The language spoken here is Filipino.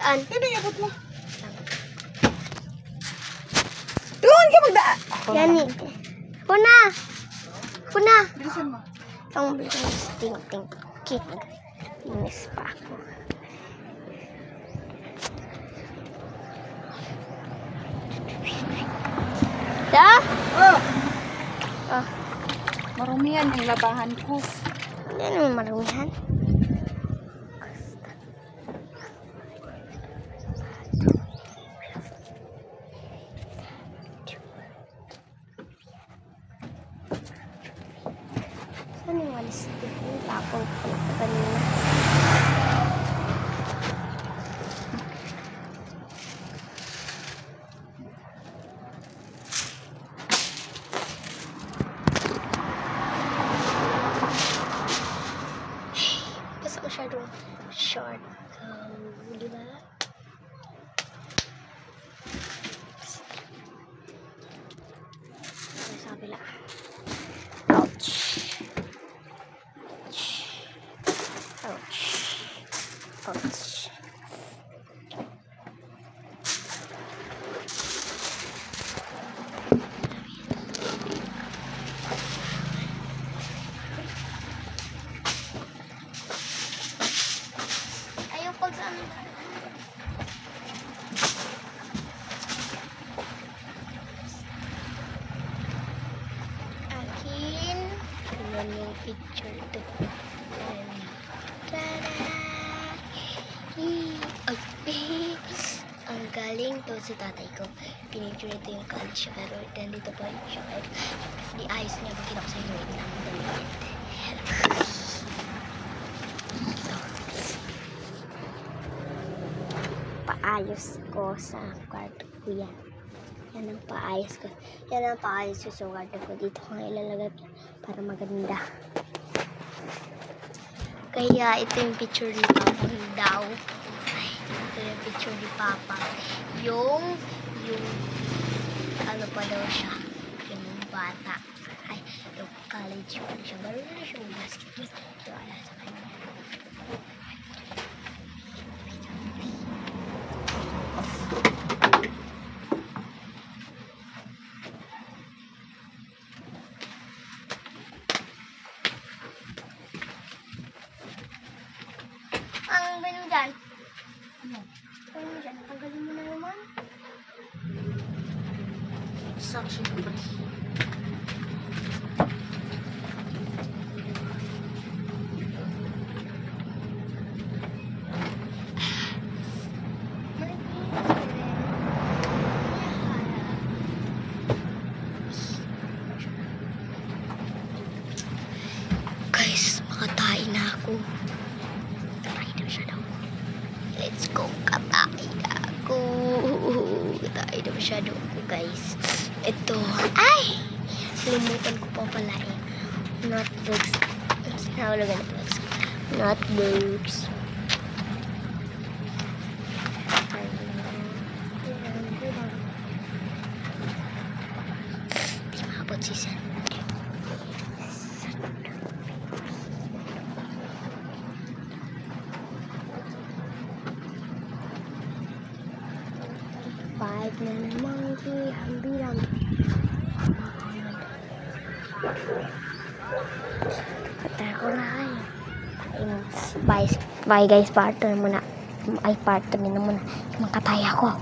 Saan? Ano yung abot mo? Doon ka magdaan. Yan eh. Kuna! Kuna! Bilisan mo. Ang bilis. Ting. Kick. Inis pa ako. Da? Oh! Oh. Marumi yan ang labahan ko. Yan naman marumihan. Saan yung walis ito? Yung tapong ko kanina. Basta masyadong short. Di ba? Sabi lang. Ouch. Ouch. Ouch. Ayaw pag saan. Akin. Tingnan yung picture to. Tada! Ay, ang galing to si tatay ko. Pinicture ito yung college siya, pero nandito pa yung siya. Di ayos niya, bakit ako sa inyo. Wait lang, dalit. Paayos ko sa kwarto ko yan. Yan ang paayos ko. Yan ang paayos ko sa kwarto ko. Dito ko nga ilalagay para maganda. Kaya ito yung picture ni Papa daw. Ito yung picture ni Papa. Yung ano pa daw siya. Yung bata. Ay, yung college pa siya. Meron na siya yung basketball. So, ala sa kanya. Ang ganun dyan. Ano? Ganun dyan. Tanggalin mo na naman. Suction free. Guys, makatayin na ako. Katayin na siya daw. Let's go, katayin na ako. Katayin na masyado ako, guys. Ito. Ay! Limutan ko pa pala eh. Notebooks. Sinawalagan na books. Notebooks. Di maabot si San. Five na monkey, hambilang. Katay ko na kayo. Bye guys, partner muna. Ay, partner na muna. Makatay ako.